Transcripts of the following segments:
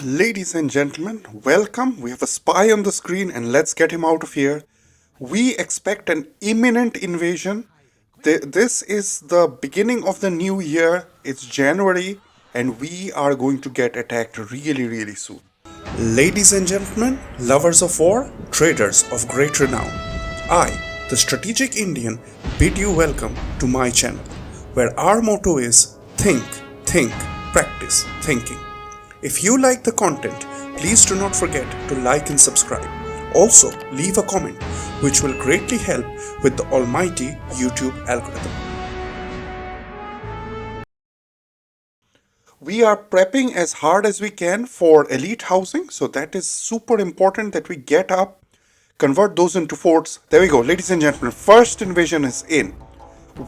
Ladies and gentlemen, welcome. We have a spy on the screen and let's get him out of here. We expect an imminent invasion. This is the beginning of the new year. It's January and we are going to get attacked really soon. Ladies and gentlemen, lovers of war, traders of great renown, I, the strategic Indian, bid you welcome to my channel, where our motto is think, practice thinking. If you like the content, please do not forget to like and subscribe. Also, leave a comment, which will greatly help with the almighty YouTube algorithm. We are prepping as hard as we can for elite housing, so that is super important that we get up, convert those into forts. There we go, ladies and gentlemen, first invasion is in.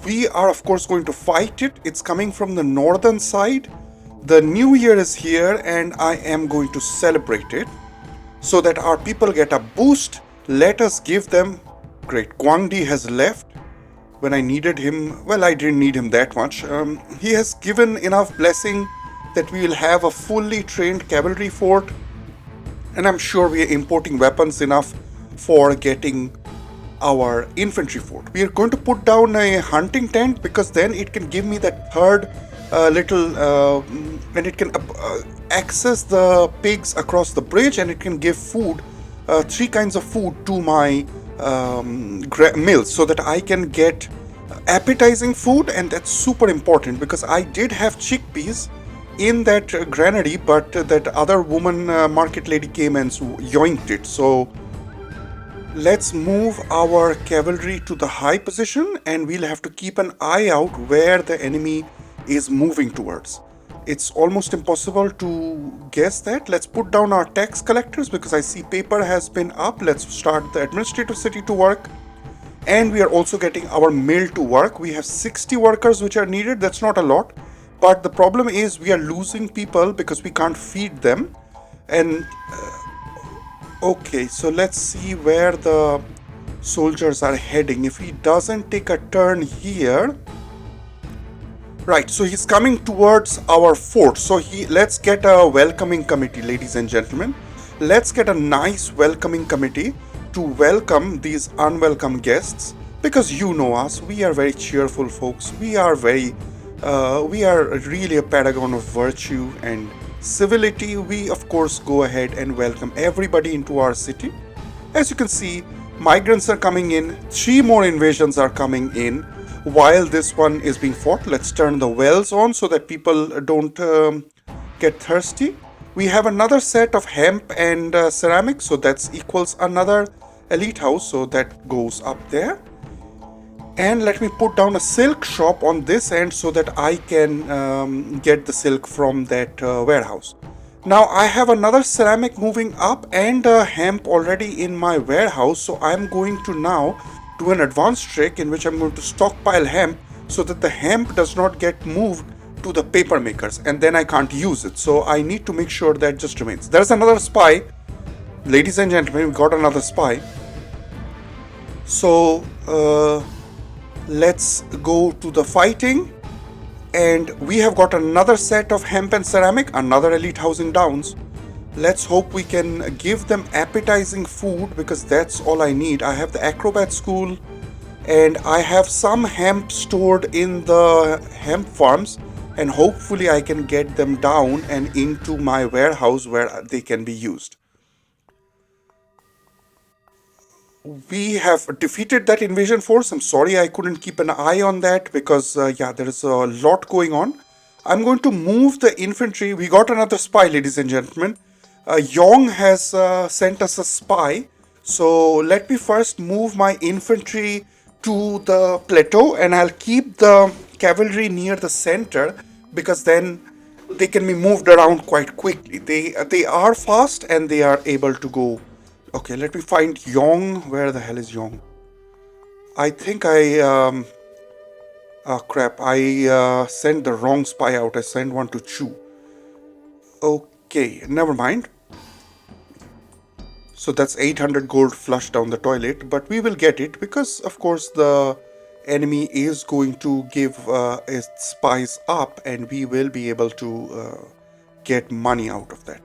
We are of course going to fight it. It's coming from the northern side. The new year is here and I am going to celebrate it so that our people get a boost. Let us give them. Great, Guan has left when I needed him. Well, I didn't need him that much. He has given enough blessing that we will have a fully trained cavalry fort, and I'm sure we are importing weapons enough for getting our infantry fort. We are going to put down a hunting tent because then it can give me that third and it can access the pigs across the bridge, and it can give food, three kinds of food to my mills, so that I can get appetizing food. And that's super important because I did have chickpeas in that granary, but that other woman market lady came and yoinked it. So let's move our cavalry to the high position, and we'll have to keep an eye out where the enemy is moving towards. It's almost impossible to guess that. Let's put down our tax collectors because I see paper has been up. Let's start the administrative city to work, and we are also getting our mill to work. We have 60 workers which are needed. That's not a lot, but the problem is we are losing people because we can't feed them. And okay, so let's see where the soldiers are heading. If he doesn't take a turn here. Right, so he's coming towards our fort. So let's get a welcoming committee, ladies and gentlemen. Let's get a nice welcoming committee to welcome these unwelcome guests, because you know us, we are very cheerful folks. We are really a paragon of virtue and civility. We of course go ahead and welcome everybody into our city. As you can see, migrants are coming in. 3 more invasions are coming in. While this one is being fought, let's turn the wells on so that people don't get thirsty. We have another set of hemp and ceramics, so that equals another elite house, so that goes up there. And let me put down a silk shop on this end so that I can get the silk from that warehouse. Now I have another ceramic moving up and hemp already in my warehouse, so I'm going to now do an advanced trick in which I'm going to stockpile hemp so that the hemp does not get moved to the paper makers, and then I can't use it. So I need to make sure that just remains. There's another spy. Ladies and gentlemen, we got another spy. So let's go to the fighting, and we have got another set of hemp and ceramic, another elite housing downs. Let's hope we can give them appetizing food because that's all I need. I have the acrobat school and I have some hemp stored in the hemp farms, and hopefully I can get them down and into my warehouse where they can be used. We have defeated that invasion force. I'm sorry I couldn't keep an eye on that because there is a lot going on. I'm going to move the infantry. We got another spy, ladies and gentlemen. Yong has sent us a spy. So let me first move my infantry to the plateau, and I'll keep the cavalry near the center because then they can be moved around quite quickly. They are fast and they are able to go. Okay, let me find Yong. Where the hell is Yong? I think crap. I sent the wrong spy out. I sent one to Chu. Okay, never mind. So that's 800 gold flushed down the toilet, but we will get it because, of course, the enemy is going to give its spies up, and we will be able to get money out of that.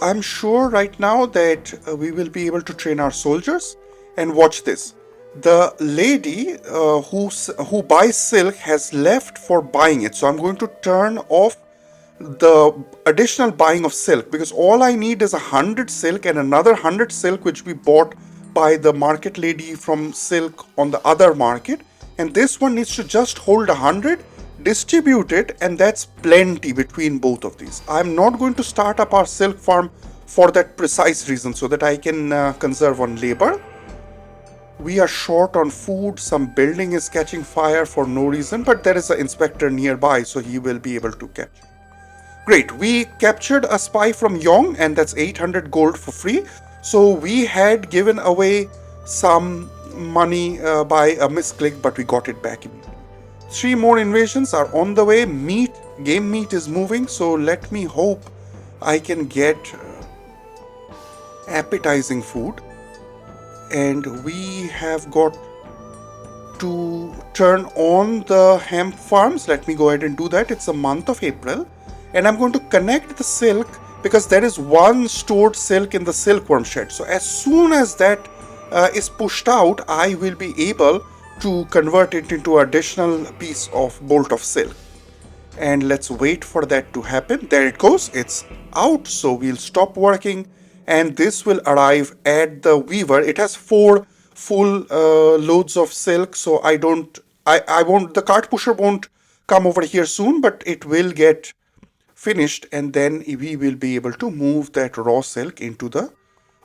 I'm sure right now that we will be able to train our soldiers. And watch this. The lady who buys silk has left for buying it. So I'm going to turn off the additional buying of silk, because all I need is 100 silk and another 100 silk which we bought by the market lady from silk on the other market, and this one needs to just hold 100, distribute it, and that's plenty between both of these. I'm not going to start up our silk farm for that precise reason, so that I can conserve on labor. We are short on food. Some building is catching fire for no reason, but there is an inspector nearby, so he will be able to capture. Great, we captured a spy from Yong, and that's 800 gold for free. So we had given away some money by a misclick, but we got it back immediately. 3 more invasions are on the way. Game meat is moving, so let me hope I can get appetizing food. And we have got to turn on the hemp farms. Let me go ahead and do that. It's the month of April. And I'm going to connect the silk, because there is one stored silk in the silkworm shed. So as soon as that is pushed out, I will be able to convert it into an additional piece of bolt of silk. And let's wait for that to happen. There it goes. It's out. So we'll stop working, and this will arrive at the weaver. It has 4 full loads of silk. So the cart pusher won't come over here soon, but it will get finished, and then we will be able to move that raw silk into the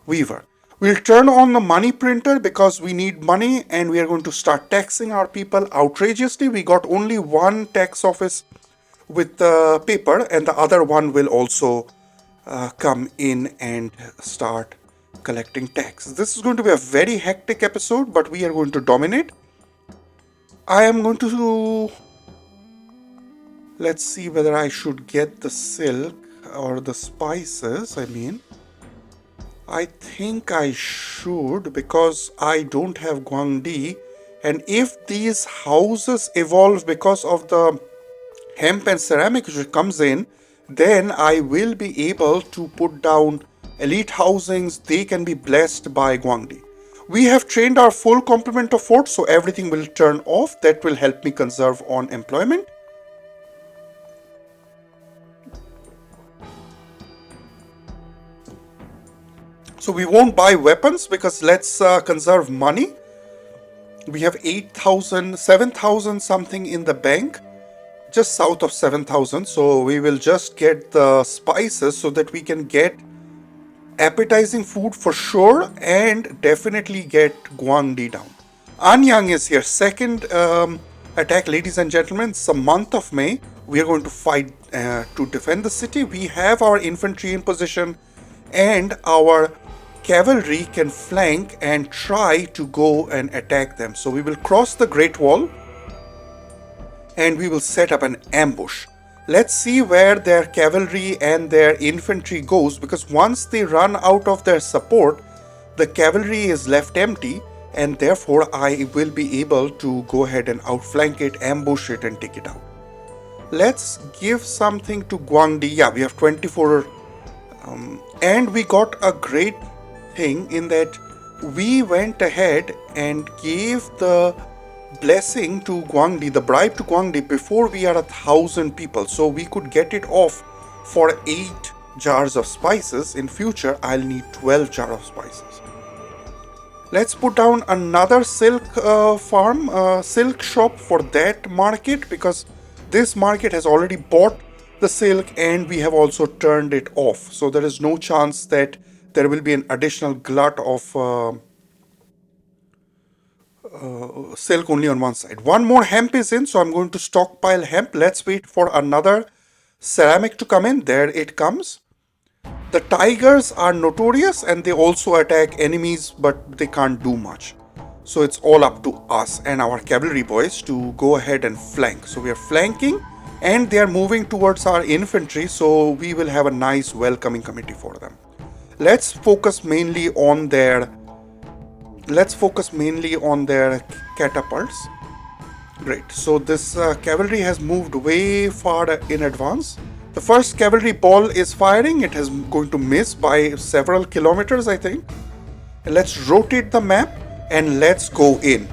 weaver. We'll turn on the money printer because we need money, and we are going to start taxing our people outrageously. We got only one tax office with the paper, and the other one will also come in and start collecting tax. This is going to be a very hectic episode, but we are going to dominate. I am going to... Let's see whether I should get the silk or the spices. I think I should, because I don't have Guangdi. And if these houses evolve because of the hemp and ceramic which comes in, then I will be able to put down elite housings. They can be blessed by Guangdi. We have trained our full complement of forts, so everything will turn off. That will help me conserve on employment. So we won't buy weapons, because let's conserve money. We have 8,000, 7,000 something in the bank, just south of 7,000. So we will just get the spices so that we can get appetizing food for sure, and definitely get Guangdi down. Anyang is here. Second attack, ladies and gentlemen. It's the month of May. We are going to fight to defend the city. We have our infantry in position, and our cavalry can flank and try to go and attack them. So we will cross the Great Wall, and we will set up an ambush. Let's see where their cavalry and their infantry goes, because once they run out of their support, the cavalry is left empty, and therefore I will be able to go ahead and outflank it, ambush it, and take it out. Let's give something to Guangdi. Yeah, we have 24 and we got a great thing in that we went ahead and gave the blessing to Guangdi, the bribe to Guangdi, before we are 1,000 people. So we could get it off for 8 jars of spices. In future, I'll need 12 jars of spices. Let's put down another silk silk shop for that market, because this market has already bought the silk and we have also turned it off. So there is no chance that there will be an additional glut of silk only on one side. One more hemp is in, so I'm going to stockpile hemp. Let's wait for another ceramic to come in. There it comes. The tigers are notorious and they also attack enemies, but they can't do much. So it's all up to us and our cavalry boys to go ahead and flank. So we are flanking and they are moving towards our infantry, so we will have a nice welcoming committee for them. Let's focus mainly on their catapults. Great. So this cavalry has moved way far in advance. The first cavalry ball is firing. It is going to miss by several kilometers, I think. And let's rotate the map and let's go in.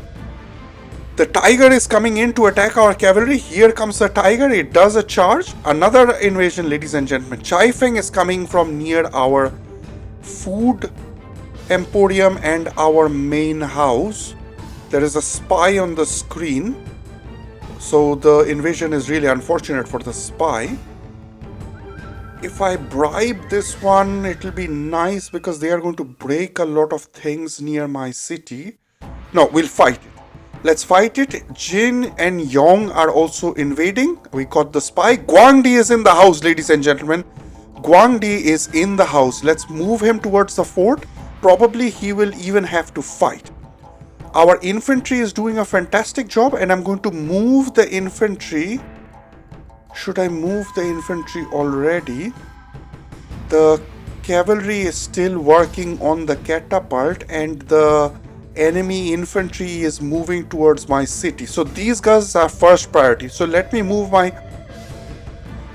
The tiger is coming in to attack our cavalry. Here comes the tiger. It does a charge. Another invasion, ladies and gentlemen. Chai Feng is coming from near our food emporium and our main house. There is a spy on the screen. So the invasion is really unfortunate for the spy. If I bribe this one, it will be nice because they are going to break a lot of things near my city. No, we'll fight it. Let's fight it. Jin and Yong are also invading. We got the spy. Guan Di is in the house, ladies and gentlemen. Guan Di is in the house. Let's move him towards the fort. Probably he will even have to fight. Our infantry is doing a fantastic job, and I'm going to move the infantry. Should I move the infantry already? The cavalry is still working on the catapult, and the enemy infantry is moving towards my city. So these guys are first priority. So let me move my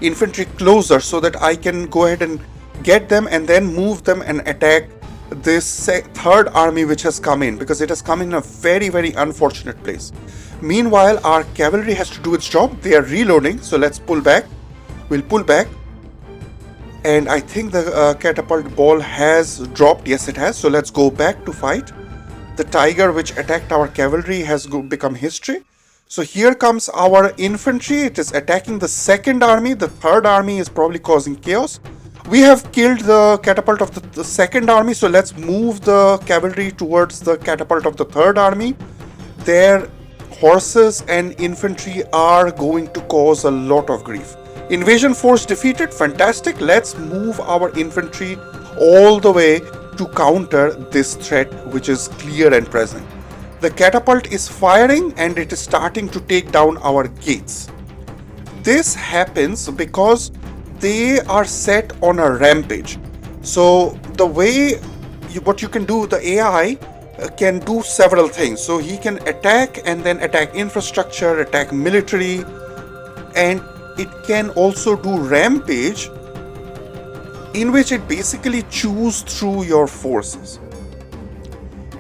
infantry closer so that I can go ahead and get them and then move them and attack this third army which has come in, because it has come in a very, very unfortunate place. Meanwhile, our cavalry has to do its job. They are reloading. So let's pull back. We'll pull back. And I think the catapult ball has dropped. Yes, it has. So let's go back to fight. The tiger which attacked our cavalry has become history. So here comes our infantry. It is attacking the second army. The third army is probably causing chaos. We have killed the catapult of the second army. So let's move the cavalry towards the catapult of the third army. Their horses and infantry are going to cause a lot of grief. Invasion force defeated. Fantastic. Let's move our infantry all the way to counter this threat which is clear and present. The catapult is firing and it is starting to take down our gates. This happens because they are set on a rampage. So the way what you can do, the AI can do several things. So he can attack and then attack infrastructure, attack military, and it can also do rampage, in which it basically chews through your forces.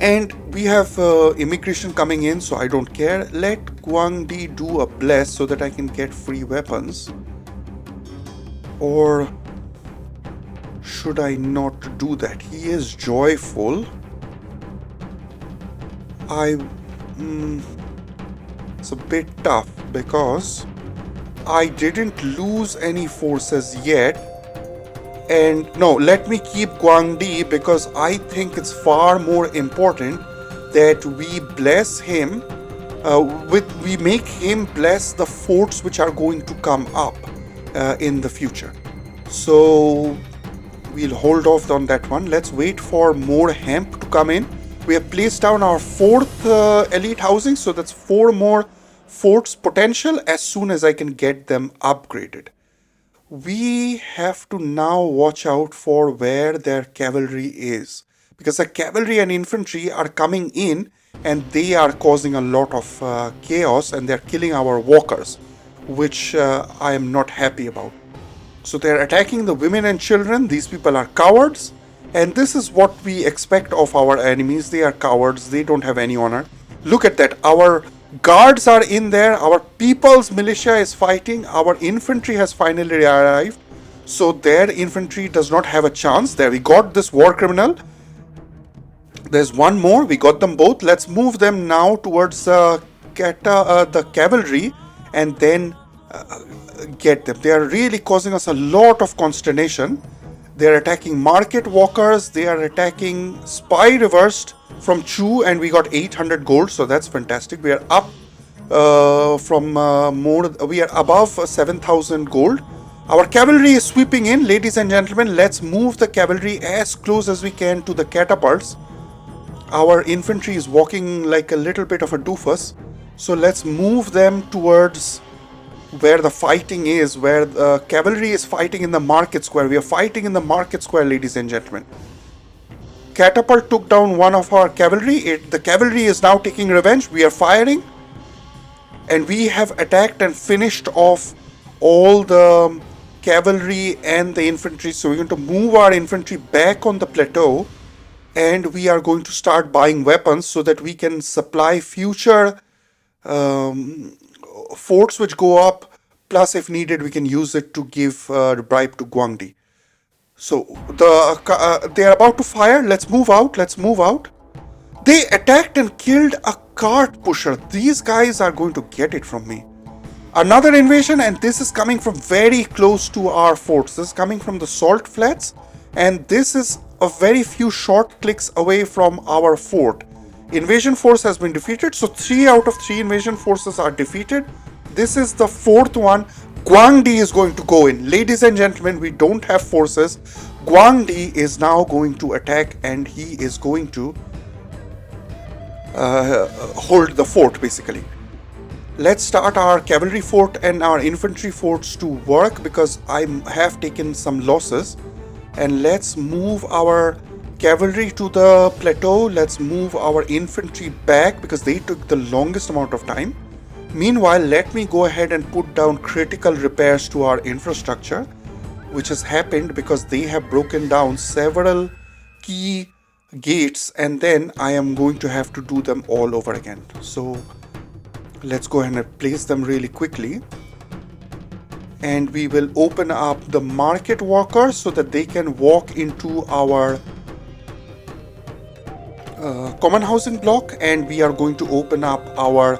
And we have immigration coming in, so I don't care. Let Guan Di do a bless so that I can get free weapons. Or should I not do that? He is joyful. It's a bit tough because I didn't lose any forces yet. And no, let me keep Guan Di because I think it's far more important that we bless him we make him bless the forts which are going to come up in the future. So we'll hold off on that one. Let's wait for more hemp to come in. We have placed down our fourth elite housing, so that's 4 more forts potential as soon as I can get them upgraded. We have to now watch out for where their cavalry is, because the cavalry and infantry are coming in and they are causing a lot of chaos, and they're killing our walkers, which I am not happy about. So they're attacking the women and children. These people are cowards, and this is what we expect of our enemies. They are cowards. They don't have any honor. Look at that. Our guards are in there. Our people's militia is fighting. Our infantry has finally arrived. So their infantry does not have a chance. There we got this war criminal. There's one more. We got them both. Let's move them now towards the cavalry and then get them. They are really causing us a lot of consternation. They are attacking market walkers. They are attacking spy reversed from Chu, and we got 800 gold, so that's fantastic. We are up we are above 7,000 gold. Our cavalry is sweeping in, ladies and gentlemen. Let's move the cavalry as close as we can to the catapults. Our infantry is walking like a little bit of a doofus, so let's move them towards where the fighting is, where the cavalry is fighting in the market square. We are fighting in the market square, ladies and gentlemen. Catapult took down one of our cavalry. The cavalry is now taking revenge. We are firing, and we have attacked and finished off all the cavalry and the infantry. So we're going to move our infantry back on the plateau, and we are going to start buying weapons so that we can supply future forts which go up. Plus, if needed, we can use it to give bribe to Guangdi. So they are about to fire. Let's move out. Let's move out. They attacked and killed a cart pusher. These guys are going to get it from me. Another invasion, and this is coming from very close to our forts. This is coming from the salt flats, and this is a very few short clicks away from our fort. Invasion force has been defeated, so 3 out of 3 invasion forces are defeated. This is the 4th one. Guangdi is going to go in. Ladies and gentlemen, we don't have forces. Guangdi is now going to attack, and he is going to hold the fort basically. Let's start our cavalry fort and our infantry forts to work, because I have taken some losses. And let's move our cavalry to the plateau. Let's move our infantry back because they took the longest amount of time. Meanwhile, let me go ahead and put down critical repairs to our infrastructure, which has happened because they have broken down several key gates, and then I am going to have to do them all over again. So let's go ahead and place them really quickly. And we will open up the market walkers so that they can walk into our common housing block, and we are going to open up our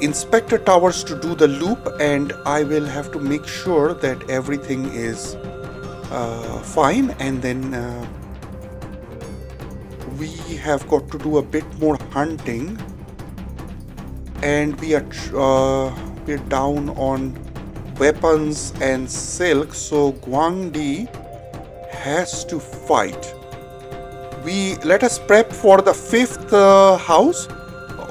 inspector towers to do the loop, and I will have to make sure that everything is fine. And then we have got to do a bit more hunting, and we are we're down on weapons and silk, so Guangdi has to fight. Let us prep for the 5th house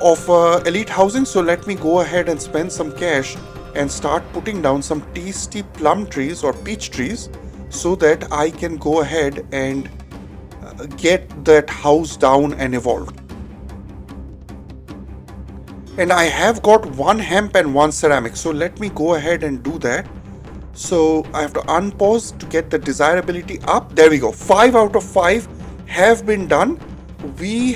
of elite housing. So let me go ahead and spend some cash and start putting down some tasty plum trees or peach trees so that I can go ahead and get that house down and evolved. And I have got 1 hemp and 1 ceramic, so let me go ahead and do that. So I have to unpause to get the desirability up. There we go. 5 out of 5 have been done. We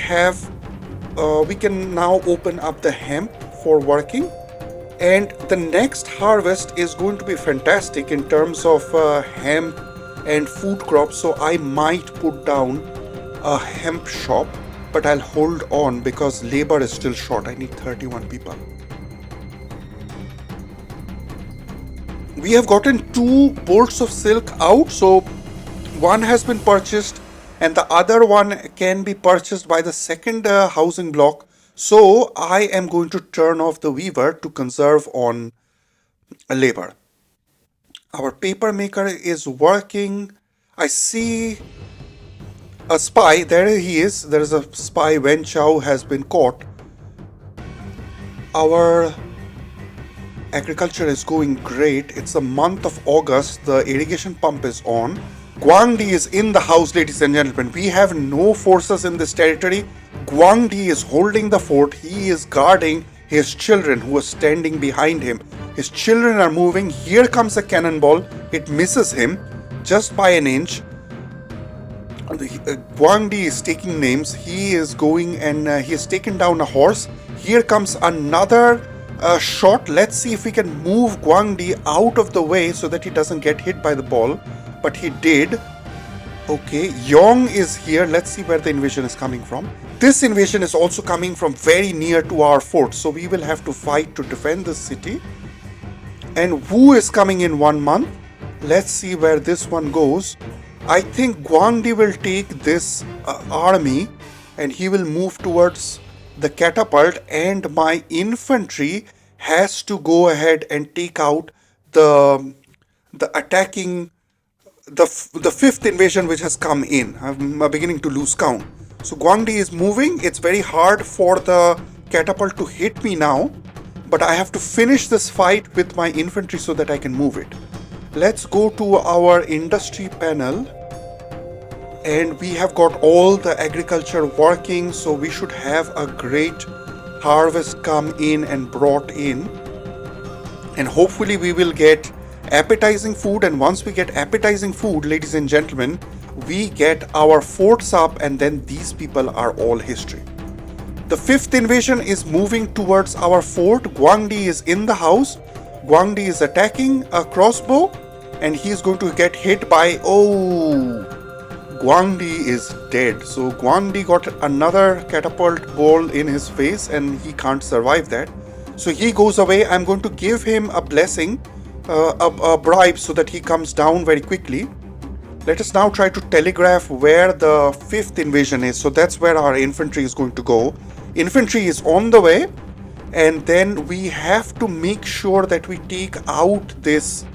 can now open up the hemp for working, and the next harvest is going to be fantastic in terms of hemp and food crops. So I might put down a hemp shop, but I'll hold on because labor is still short. I need 31 people. We have gotten 2 bolts of silk out, so one has been purchased and the other one can be purchased by the 2nd housing block. So I am going to turn off the weaver to conserve on labor. Our paper maker is working. I see a spy. There he is. There is a spy when Chao has been caught. Our agriculture is going great. It's the month of August. The irrigation pump is on. Guangdi is in the house, ladies and gentlemen. We have no forces in this territory. Guangdi is holding the fort. He is guarding his children who are standing behind him. His children are moving. Here comes a cannonball. It misses him just by an inch. Guangdi is taking names. He is going and he has taken down a horse. Here comes another shot. Let's see if we can move Guangdi out of the way so that he doesn't get hit by the ball. But he did. Okay, Yong is here. Let's see where the invasion is coming from. This invasion is also coming from very near to our fort. So we will have to fight to defend this city. And who is coming in 1 month? Let's see where this one goes. I think Guangdi will take this army and he will move towards the catapult, and my infantry has to go ahead and take out the attacking the 5th invasion which has come in. I'm beginning to lose count. So Guangdi is moving. It's very hard for the catapult to hit me now, but I have to finish this fight with my infantry so that I can move it. Let's go to our industry panel, and we have got all the agriculture working, so we should have a great harvest come in and brought in, and hopefully we will get appetizing food, and once we get appetizing food, ladies and gentlemen, we get our forts up, and then these people are all history. The fifth invasion is moving towards our fort. Guangdi is in the house. Guangdi is attacking a crossbow, and he is going to get hit by, oh, Guangdi is dead. So Guangdi got another catapult ball in his face, and he can't survive that. So he goes away. I'm going to give him a blessing, a bribe, so that he comes down very quickly. Let us now try to telegraph where the fifth invasion is. So that's where our infantry is going to go. Infantry is on the way, and then we have to make sure that we take out this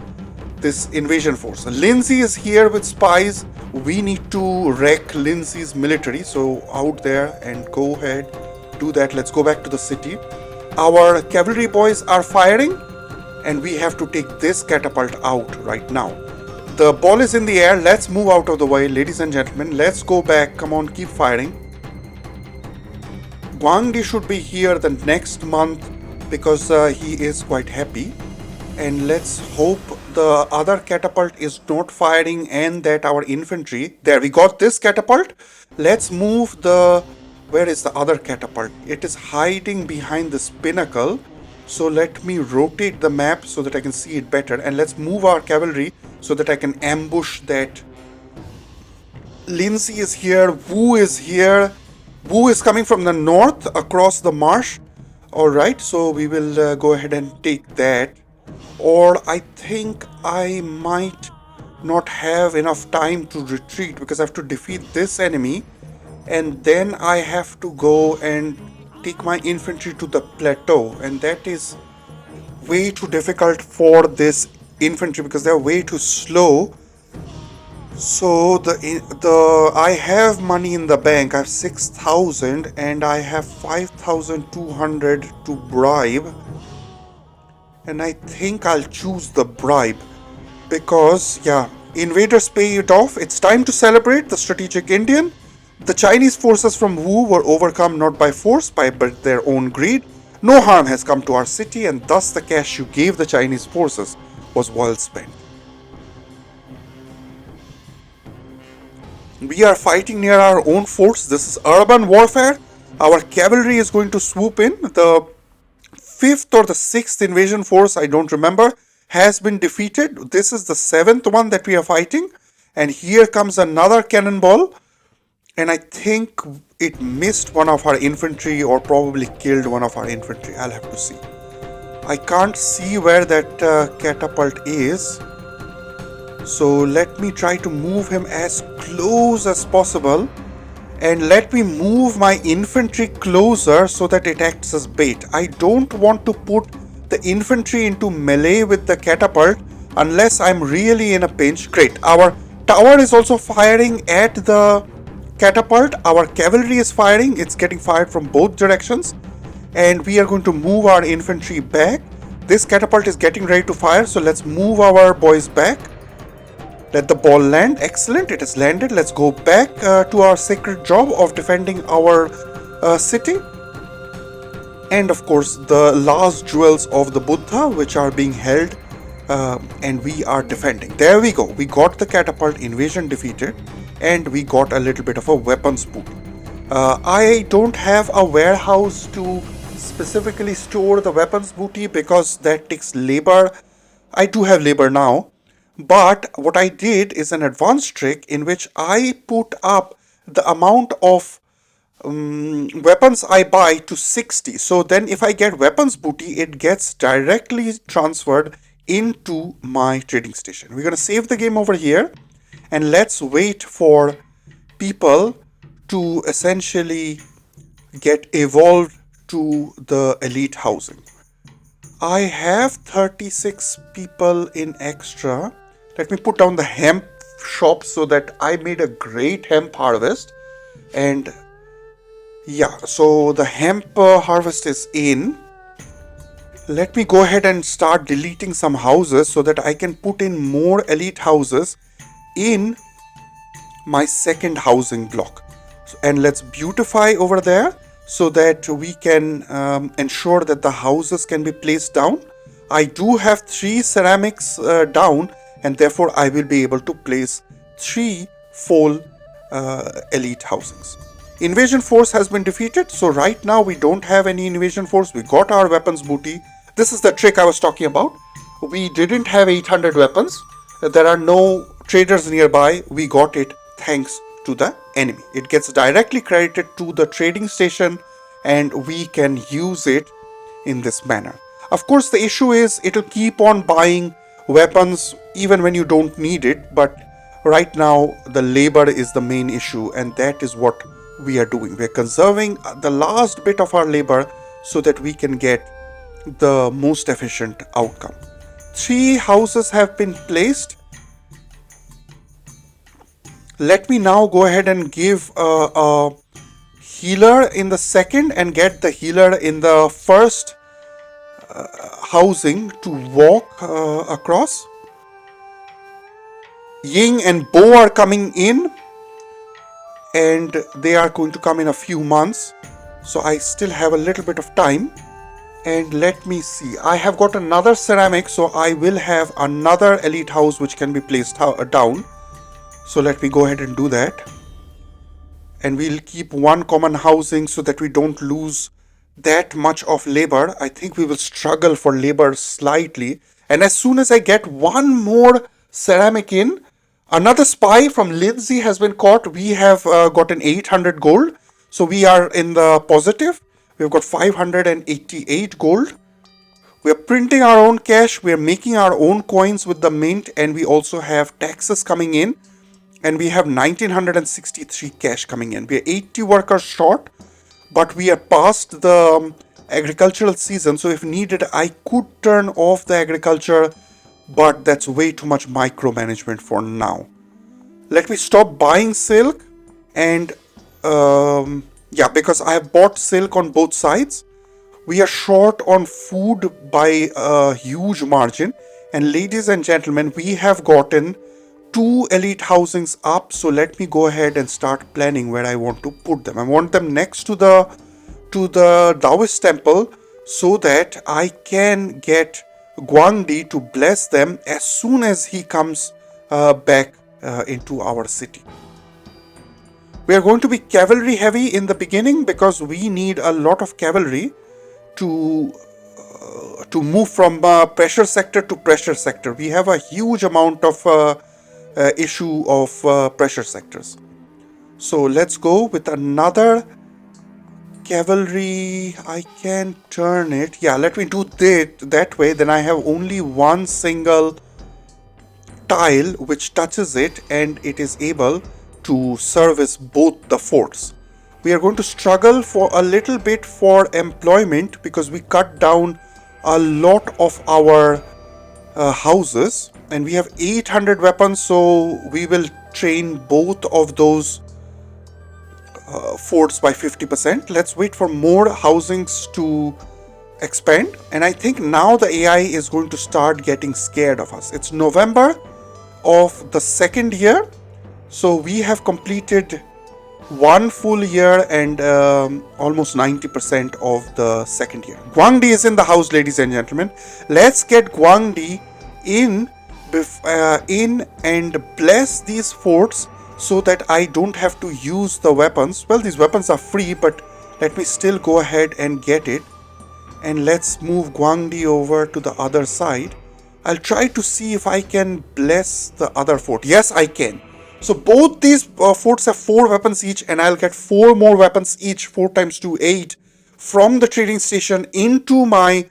invasion force. Lindsay is here with spies. We need to wreck Lindsay's military. So out there and go ahead, do that. Let's go back to the city. Our cavalry boys are firing, and we have to take this catapult out right now. The ball is in the air. Let's move out of the way, ladies and gentlemen. Let's go back. Come on, keep firing. Guangdi should be here the next month because he is quite happy. And let's hope the other catapult is not firing and that our infantry... There, we got this catapult. Let's move the... Where is the other catapult? It is hiding behind this pinnacle. So let me rotate the map so that I can see it better. And let's move our cavalry so that I can ambush that. Lindsay is here. Wu is here. Wu is coming from the north across the marsh. Alright, so we will go ahead and take that. Or I think I might not have enough time to retreat because I have to defeat this enemy. And then I have to go and take my infantry to the plateau. And that is way too difficult for this infantry because they are way too slow. So I have money in the bank. I have 6,000 and I have 5,200 to bribe. And I think I'll choose the bribe because, yeah, invaders pay it off. It's time to celebrate the strategic Indian. The Chinese forces from Wu were overcome not by force, but their own greed. No harm has come to our city, and thus the cash you gave the Chinese forces was well spent. We are fighting near our own forts. This is urban warfare. Our cavalry is going to swoop in. The fifth or the sixth invasion force, I don't remember, has been defeated. This is the seventh one that we are fighting. And here comes another cannonball. And I think it missed one of our infantry or probably killed one of our infantry. I'll have to see. I can't see where that catapult is. So let me try to move him as close as possible. And let me move my infantry closer so that it acts as bait. I don't want to put the infantry into melee with the catapult unless I'm really in a pinch. Great. Our tower is also firing at the catapult. Our cavalry is firing. It's getting fired from both directions. And we are going to move our infantry back. This catapult is getting ready to fire. So let's move our boys back. Let the ball land. Excellent. It has landed. Let's go back to our sacred job of defending our city. And of course, the last jewels of the Buddha, which are being held. And we are defending. There we go. We got the catapult invasion defeated. And we got a little bit of a weapons booty. I don't have a warehouse to specifically store the weapons booty because that takes labor. I do have labor now. But what I did is an advanced trick in which I put up the amount of weapons I buy to 60. So then if I get weapons booty, it gets directly transferred into my trading station. We're going to save the game over here. And let's wait for people to essentially get evolved to the elite housing. I have 36 people in extra. Let me put down the hemp shop so that I made a great hemp harvest. And yeah, so the hemp harvest is in. Let me go ahead and start deleting some houses so that I can put in more elite houses in my second housing block. And let's beautify over there so that we can ensure that the houses can be placed down. I do have 3 ceramics down, and therefore I will be able to place 3 full elite housings. Invasion force has been defeated, so right now we don't have any invasion force. We got our weapons booty. This is the trick I was talking about. We didn't have 800 weapons. There are no traders nearby. We got it thanks to the enemy. It gets directly credited to the trading station, and we can use it in this manner. Of course, the issue is it'll keep on buying weapons even when you don't need it, but right now the labor is the main issue, and that is what we are doing. We're conserving the last bit of our labor so that we can get the most efficient outcome. 3 houses have been placed. Let me now go ahead and give a healer in the second and get the healer in the first housing to walk across. Ying and Bo are coming in, and they are going to come in a few months, so I still have a little bit of time. And let me see, I have got another ceramic, so I will have another elite house which can be placed down. So let me go ahead and do that, and we'll keep 1 common housing so that we don't lose that much of labor. I think we will struggle for labor slightly, and as soon as I get 1 more ceramic in, another spy from Lindsay has been caught. We have gotten 800 gold, so we are in the positive. We've got 588 gold. We are printing our own cash. We are making our own coins with the mint, and we also have taxes coming in, and we have 1963 cash coming in. We are 80 workers short, but we are past the agricultural season, so if needed I could turn off the agriculture, but that's way too much micromanagement for now. Let me stop buying silk, and because I have bought silk on both sides. We are short on food by a huge margin, and ladies and gentlemen, we have gotten 2 elite housings up, so let me go ahead and start planning where I want to put them. I want them next to the Taoist temple so that I can get Guangdi to bless them as soon as he comes back into our city. We are going to be cavalry heavy in the beginning because we need a lot of cavalry to move from pressure sector to pressure sector. We have a huge amount of issue of pressure sectors. So let's go with another cavalry. I can turn it. Yeah, let me do that way. Then I have only 1 single tile which touches it, and it is able to service both the forts. We are going to struggle for a little bit for employment because we cut down a lot of our houses, and we have 800 weapons, so we will train both of those forts by 50%. Let's wait for more housings to expand, and I think now the AI is going to start getting scared of us. It's November of the second year, so we have completed 1 full year and almost 90% of the second year. Guangdi is in the house, ladies and gentlemen. Let's get Guangdi in and bless these forts so that I don't have to use the weapons. Well, these weapons are free, but let me still go ahead and get it. And let's move Guangdi over to the other side. I'll try to see if I can bless the other fort. Yes, I can. So both these forts have 4 weapons each, and I'll get 4 more weapons each, 4 times 2, 8, from the trading station into my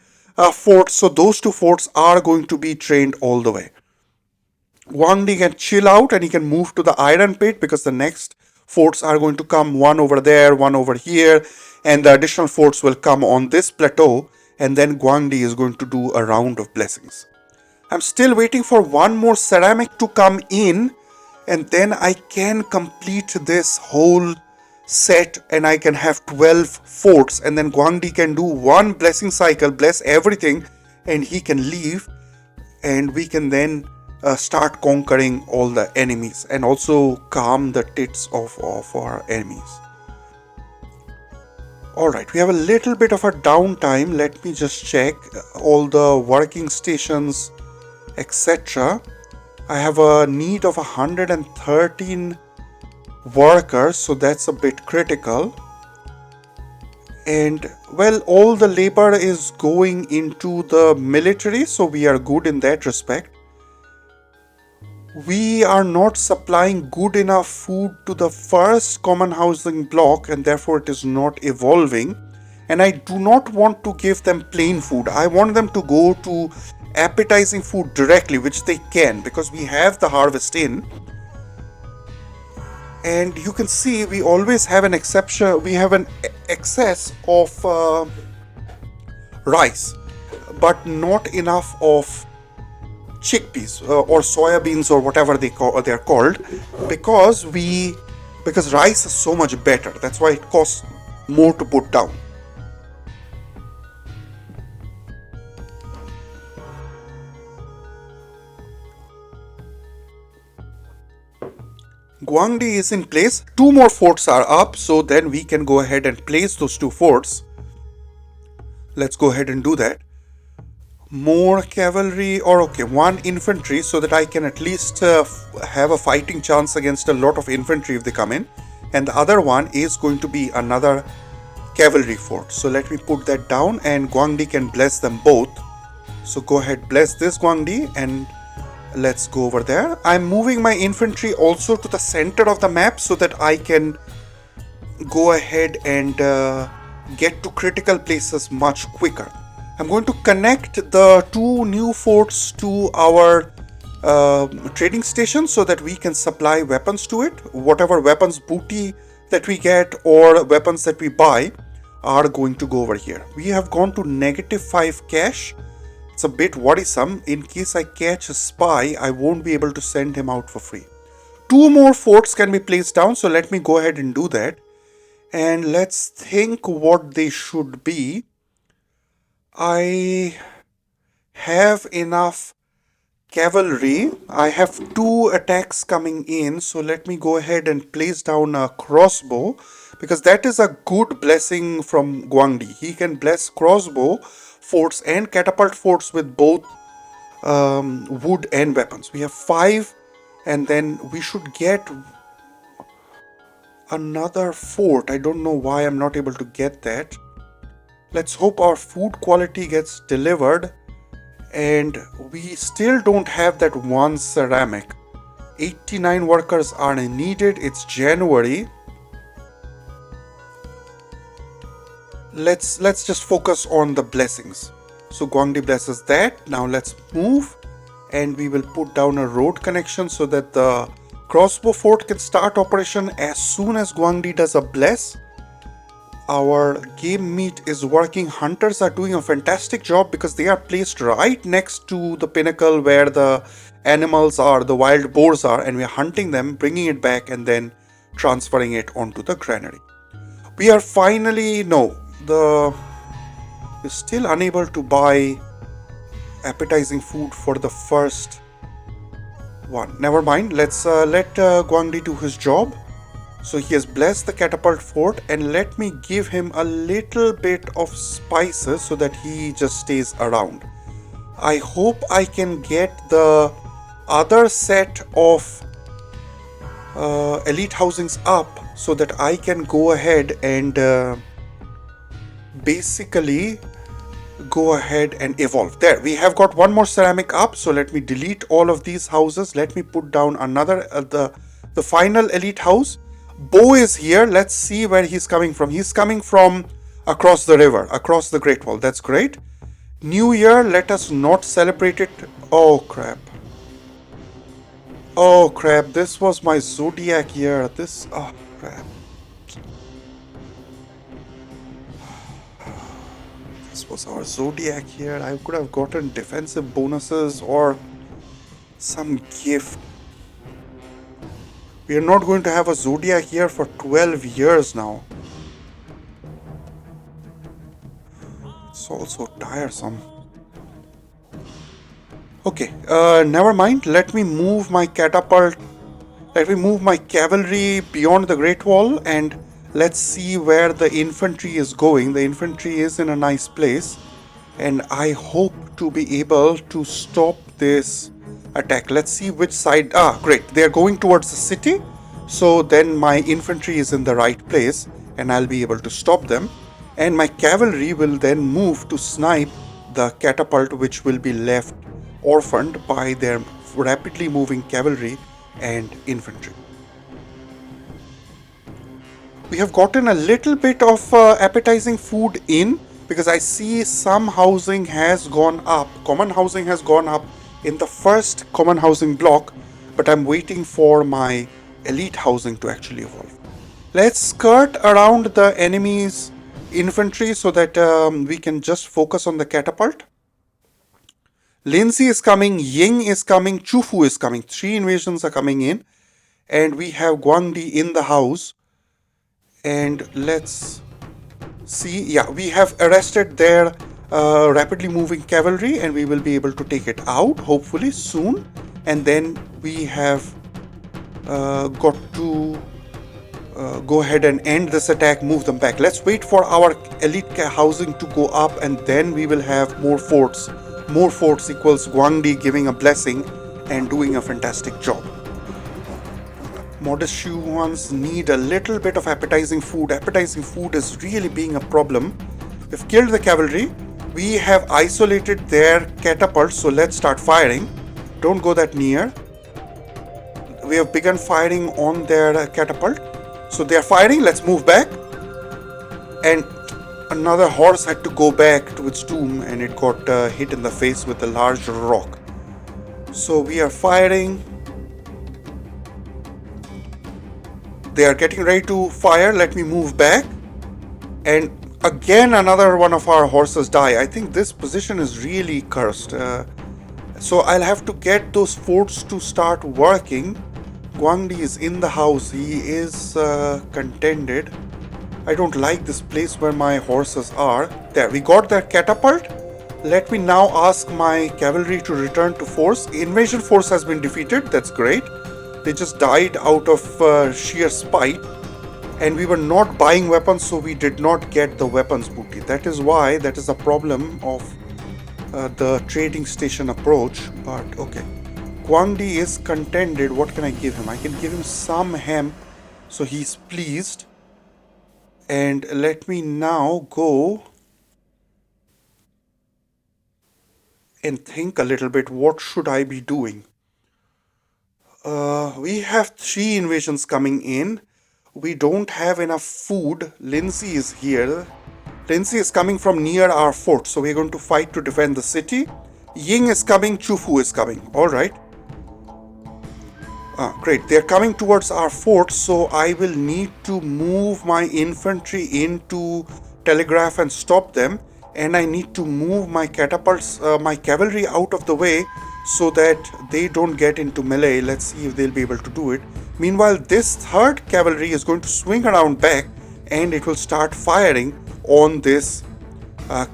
fort. So those 2 forts are going to be trained all the way. Guangdi can chill out and he can move to the iron pit because the next forts are going to come, 1 over there, 1 over here, and the additional forts will come on this plateau, and then Guangdi is going to do a round of blessings. I'm still waiting for 1 more ceramic to come in, and then I can complete this whole set and I can have 12 forts, and then Guangdi can do 1 blessing cycle, bless everything, and he can leave, and we can then start conquering all the enemies and also calm the tits of our enemies. Alright, we have a little bit of a downtime. Let me just check all the working stations, etc. I have a need of 113 workers, so that's a bit critical. And well, all the labor is going into the military, so we are good in that respect. We are not supplying good enough food to the first common housing block, and therefore it is not evolving. And I do not want to give them plain food. I want them to go to appetizing food directly, which they can, because we have the harvest in. And you can see we always have an exception. We have an excess of rice, but not enough of chickpeas or soya beans or whatever they're called, because rice is so much better. That's why it costs more to put down. Guangdi is in place. 2 more forts are up, so then we can go ahead and place those 2 forts. Let's go ahead and do that. More cavalry, or okay, 1 infantry, so that I can at least have a fighting chance against a lot of infantry if they come in. And the other one is going to be another cavalry fort. So let me put that down, and Guangdi can bless them both. So go ahead, bless this Guangdi, and let's go over there. I'm moving my infantry also to the center of the map so that I can go ahead and get to critical places much quicker. I'm going to connect the 2 new forts to our trading station so that we can supply weapons to it. Whatever weapons booty that we get or weapons that we buy are going to go over here. We have gone to -5 cash. It's a bit worrisome. In case I catch a spy, I won't be able to send him out for free. 2 more forts can be placed down, so let me go ahead and do that. And let's think what they should be. I have enough cavalry. I have 2 attacks coming in, so let me go ahead and place down a crossbow, because that is a good blessing from Guangdi. He can bless crossbow forts and catapult forts with both wood and weapons. We have 5, and then we should get another fort. I don't know why I'm not able to get that. Let's hope our food quality gets delivered. And we still don't have that 1 ceramic. 89 workers are needed. It's January. Let's just focus on the blessings. So Guangdi blesses that. Now let's move, and we will put down a road connection so that the crossbow fort can start operation as soon as Guangdi does a bless. Our game meat is working. Hunters are doing a fantastic job because they are placed right next to the pinnacle where the animals are, the wild boars are, and we are hunting them, bringing it back, and then transferring it onto the granary. We are finally, we're still unable to buy appetizing food for the first one. Never mind, let's let Guangdi do his job. So he has blessed the catapult fort, and let me give him a little bit of spices so that he just stays around. I hope I can get the other set of elite housings up so that I can go ahead and basically go ahead and evolve. There, we have got 1 more ceramic up, so let me delete all of these houses. Let me put down another, the final elite house. Bo is here. Let's see where he's coming from. He's coming from across the river, across the Great Wall. That's great. New Year, let us not celebrate it. Oh crap. Oh crap, this was my zodiac year. Oh crap. This was our zodiac year. I could have gotten defensive bonuses or some gift. We are not going to have a zodiac here for 12 years now. It's also tiresome. Okay, never mind. Let me move my catapult. Let me move my cavalry beyond the Great Wall, and Let's see where the infantry is going. The infantry is in a nice place, and I hope to be able to stop this attack. Let's see which side. Ah, great. They are going towards the city. So then my infantry is in the right place and I'll be able to stop them. And my cavalry will then move to snipe the catapult, which will be left orphaned by their rapidly moving cavalry and infantry. We have gotten a little bit of appetizing food in, because I see some housing has gone up. Common housing has gone up in the first common housing block, but I'm waiting for my elite housing to actually evolve. Let's skirt around the enemy's infantry so that we can just focus on the catapult. Lindsay is coming, Ying is coming, Chufu is coming. 3 invasions are coming in, and we have Guangdi in the house. And let's see, yeah, we have arrested their rapidly moving cavalry, and we will be able to take it out hopefully soon. And then we have got to go ahead and end this attack, move them back. Let's wait for our elite housing to go up, and then we will have more forts. More forts equals Guangdi giving a blessing and doing a fantastic job. Modest Shuans need a little bit of appetizing food. Appetizing food is really being a problem. We've killed the cavalry. We have isolated their catapults, so let's start firing. Don't go that near. We have begun firing on their catapult. So they are firing. Let's move back. And another horse had to go back to its tomb, and it got hit in the face with a large rock. So we are firing. They are getting ready to fire. Let me move back. And again, another one of our horses die. I think this position is really cursed. So I'll have to get those forts to start working. Guangdi is in the house. He is contended. I don't like this place where my horses are. There, we got their catapult. Let me now ask my cavalry to return to force. Invasion force has been defeated. That's great. They just died out of sheer spite. And we were not buying weapons, so we did not get the weapons booty. That is why, that is a problem of the trading station approach. But okay. Guangdi is contended. What can I give him? I can give him some hemp, so he's pleased. And let me now go and think a little bit. What should I be doing? We have 3 invasions coming in. We don't have enough food. Lindsay is here. Lindsay is coming from near our fort, so we're going to fight to defend the city. Ying is coming. Chufu is coming. All right. Great, they're coming towards our fort, so I will need to move my infantry into telegraph and stop them, and I need to move my catapults, my cavalry out of the way so that they don't get into melee. Let's see if they'll be able to do it. Meanwhile, this third cavalry is going to swing around back, and it will start firing on this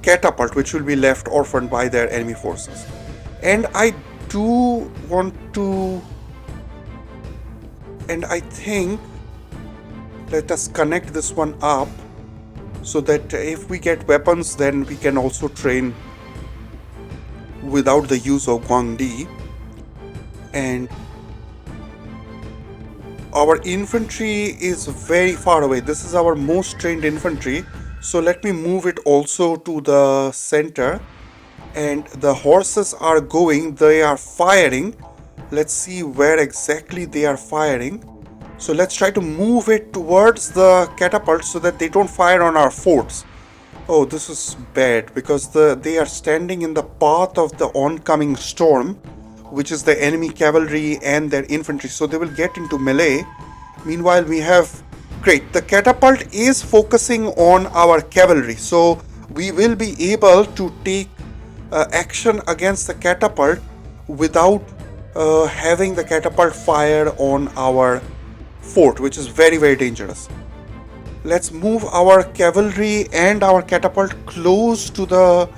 catapult, which will be left orphaned by their enemy forces. And I do want to... And I think, let us connect this one up so that if we get weapons, then we can also train without the use of Guangdi. And our infantry is very far away. This is our most trained infantry. So let me move it also to the center. And the horses are going, they are firing. Let's see where exactly they are firing. So let's try to move it towards the catapult so that they don't fire on our forts. Oh, this is bad because they are standing in the path of the oncoming storm, which is the enemy cavalry and their infantry. So they will get into melee. Meanwhile, we have... Great, the catapult is focusing on our cavalry. So we will be able to take action against the catapult without having the catapult fire on our fort, which is very, very dangerous. Let's move our cavalry and our catapult close to the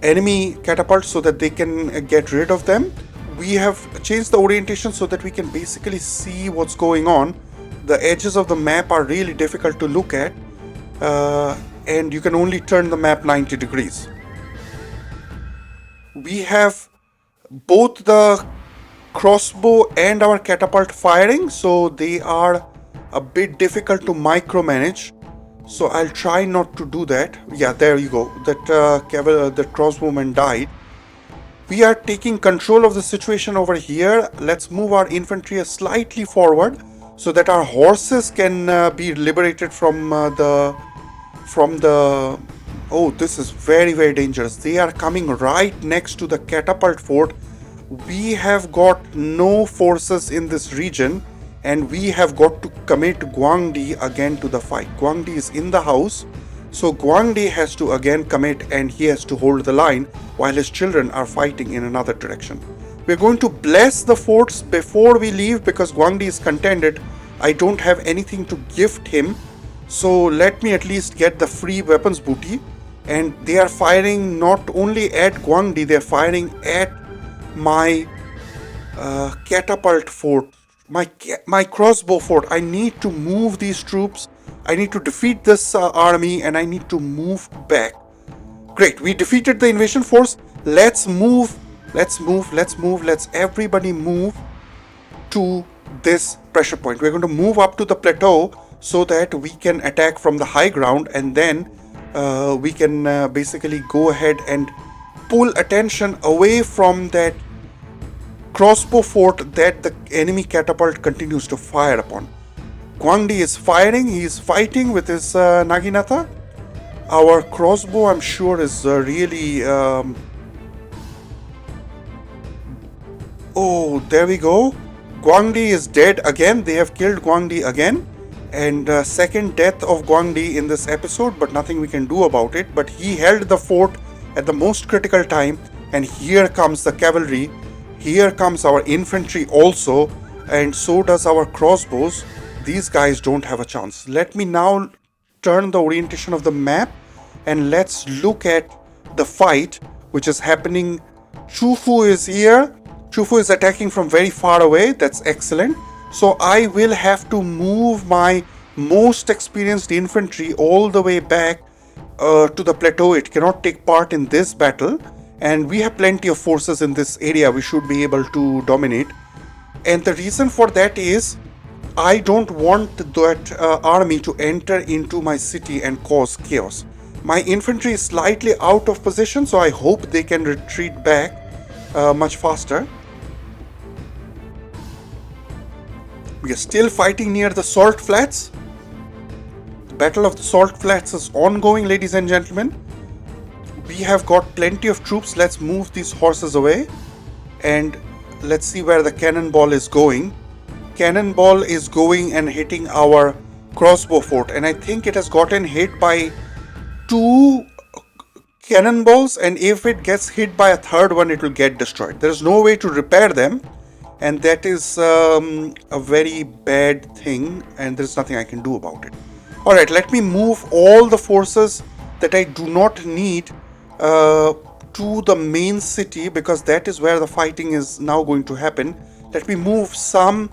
enemy catapult so that they can get rid of them. We have changed the orientation so that we can basically see what's going on. the edges of the map are really difficult to look at, and you can only turn the map 90 degrees. We have both the crossbow and our catapult firing, so they are a bit difficult to micromanage. So I'll try not to do that. Yeah, there you go. That crossbowman died. We are taking control of the situation over here. Let's move our infantry slightly forward so that our horses can be liberated from the. Oh, this is very, very dangerous. They are coming right next to the catapult fort. We have got no forces in this region, and we have got to commit Guangdi again to the fight. Guangdi is in the house, so Guangdi has to again commit, and he has to hold the line while his children are fighting in another direction. We're going to bless the forts before we leave because Guangdi is contended. I don't have anything to gift him, so let me at least get the free weapons booty. And they are firing not only at Guangdi, they're firing at my catapult fort, my crossbow fort. I need to move these troops. I need to defeat this army, and I need to move back. Great, we defeated the invasion force. Let's move. Let's everybody move to this pressure point. We're going to move up to the plateau so that we can attack from the high ground, and then we can basically go ahead and pull attention away from that crossbow fort that the enemy catapult continues to fire upon. Guangdi is firing. He is fighting with his Naginata. Our crossbow, I'm sure, is really... Oh, there we go. Guangdi is dead again. They have killed Guangdi again. And second death of Guangdi in this episode, but nothing we can do about it. But he held the fort at the most critical time, and here comes the cavalry. Here comes our infantry also, and so does our crossbows. These guys don't have a chance. Let me now turn the orientation of the map, and let's look at the fight which is happening. Chufu is here. Chufu is attacking from very far away. That's excellent. So I will have to move my most experienced infantry all the way back to the plateau. It cannot take part in this battle, and we have plenty of forces in this area. We should be able to dominate, and the reason for that is I don't want that army to enter into my city and cause chaos. My infantry is slightly out of position, so I hope they can retreat back much faster. We are still fighting near the Salt Flats. The Battle of the Salt Flats is ongoing, ladies and gentlemen. We have got plenty of troops. Let's move these horses away, and let's see where the cannonball is going. Cannonball is going and hitting our crossbow fort, and I think it has gotten hit by 2 cannonballs, and if it gets hit by a third one, it will get destroyed. There is no way to repair them, and that is a very bad thing, and there is nothing I can do about it. Alright, let me move all the forces that I do not need to the main city, because that is where the fighting is now going to happen. Let me move some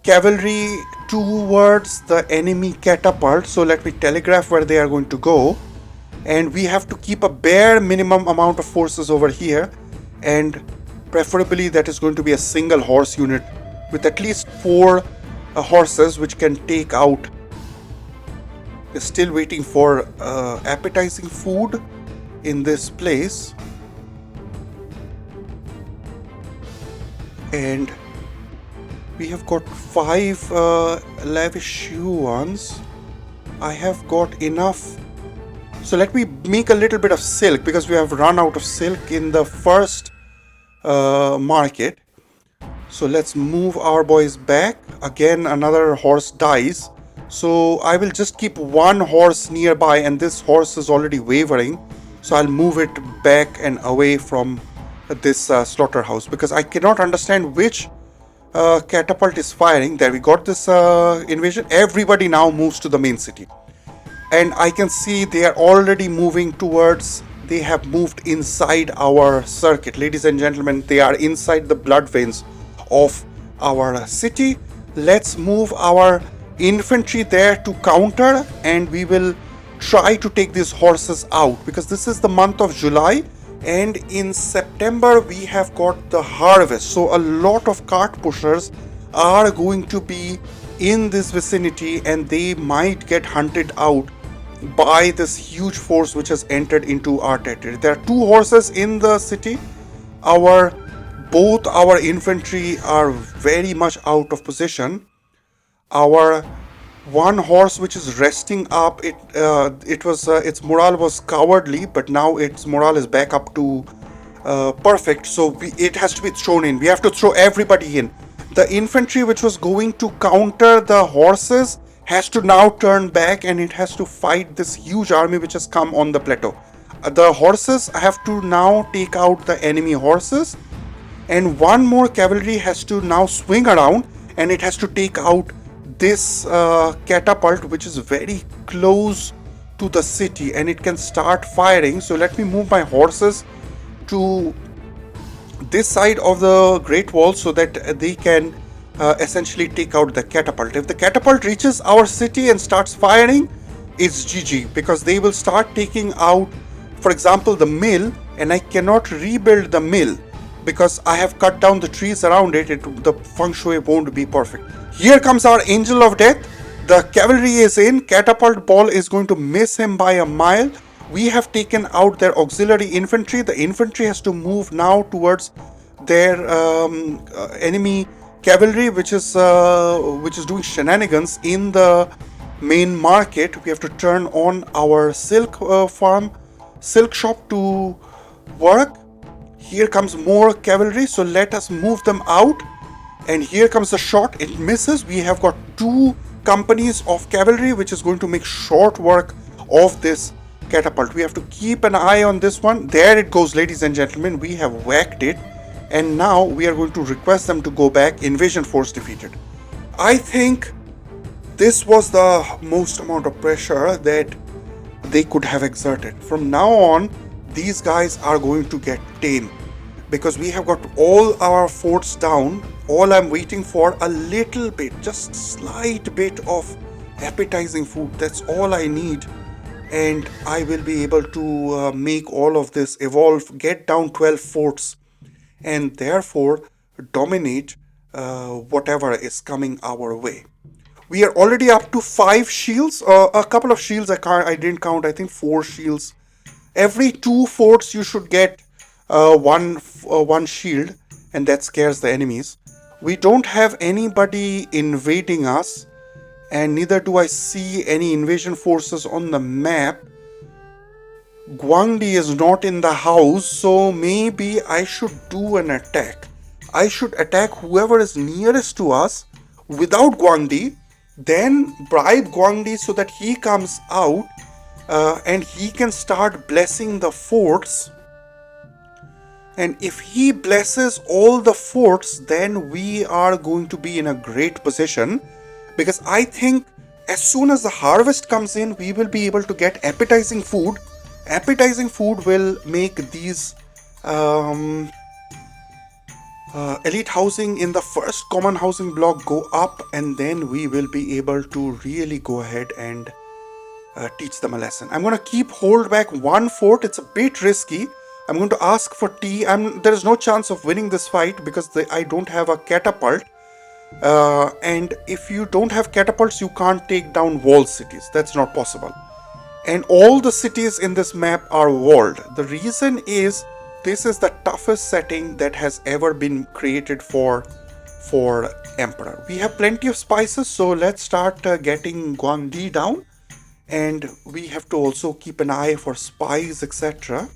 cavalry towards the enemy catapult. So let me telegraph where they are going to go, and we have to keep a bare minimum amount of forces over here, and preferably that is going to be a single horse unit with at least 4 horses which can take out. Still waiting for appetizing food in this place, and we have got 5 lavish yuans. I have got enough, so let me make a little bit of silk because we have run out of silk in the first market. So let's move our boys back. Again, another horse dies, so I will just keep 1 horse nearby, and this horse is already wavering, so I'll move it back and away from this slaughterhouse, because I cannot understand which catapult is firing. There, we got this invasion. Everybody now moves to the main city, and I can see they are already moving towards. They have moved inside our circuit, ladies and gentlemen. They are inside the blood veins of our city. Let's move our infantry there to counter, and we will try to take these horses out, because this is the month of July, and in September we have got the harvest. So a lot of cart pushers are going to be in this vicinity, and they might get hunted out by this huge force which has entered into our territory. There are two horses in the city. Our both our infantry are very much out of position. Our one horse which is resting up, it was its morale was cowardly, but now its morale is back up to perfect. So it has to be thrown in. We have to throw everybody in. The infantry which was going to counter the horses has to now turn back, and it has to fight this huge army which has come on the plateau. The horses have to now take out the enemy horses, and one more cavalry has to now swing around, and it has to take out this catapult which is very close to the city, and it can start firing. So let me move my horses to this side of the Great Wall so that they can essentially take out the catapult. If the catapult reaches our city and starts firing, it's GG, because they will start taking out, for example, the mill, and I cannot rebuild the mill because I have cut down the trees around it. The feng shui won't be perfect. Here comes our angel of death. The cavalry is in. Catapult ball is going to miss him by a mile. We have taken out their auxiliary infantry. The infantry has to move now towards their enemy cavalry, which is doing shenanigans in the main market. We have to turn on our silk shop to work. Here comes more cavalry, so let us move them out. And here comes the shot. It misses. We have got two companies of cavalry, which is going to make short work of this catapult. We have to keep an eye on this one. There it goes, ladies and gentlemen. We have whacked it, and now we are going to request them to go back. Invasion force defeated. I think this was the most amount of pressure that they could have exerted. From now on, these guys are going to get tame, because we have got all our forts down. All I'm waiting for, a little bit, just slight bit of appetizing food. That's all I need, and I will be able to make all of this evolve, get down 12 forts, and therefore dominate whatever is coming our way. We are already up to 5 shields, a couple of shields I didn't count. I think 4 shields. Every 2 forts you should get one shield, and that scares the enemies. We don't have anybody invading us, and neither do I see any invasion forces on the map. Guangdi is not in the house, so maybe I should do an attack. I should attack whoever is nearest to us without Guangdi, then bribe Guangdi so that he comes out and he can start blessing the forts. And if he blesses all the forts, then we are going to be in a great position, because I think as soon as the harvest comes in, we will be able to get appetizing food. Appetizing food will make these elite housing in the first common housing block go up, and then we will be able to really go ahead and teach them a lesson. I'm going to keep hold back one fort. It's a bit risky. I'm going to ask for tea. There is no chance of winning this fight because I don't have a catapult. And if you don't have catapults, you can't take down walled cities. That's not possible. And all the cities in this map are walled. The reason is this is the toughest setting that has ever been created for Emperor. We have plenty of spices, so let's start getting Guangdi down. And we have to also keep an eye for spies, etc.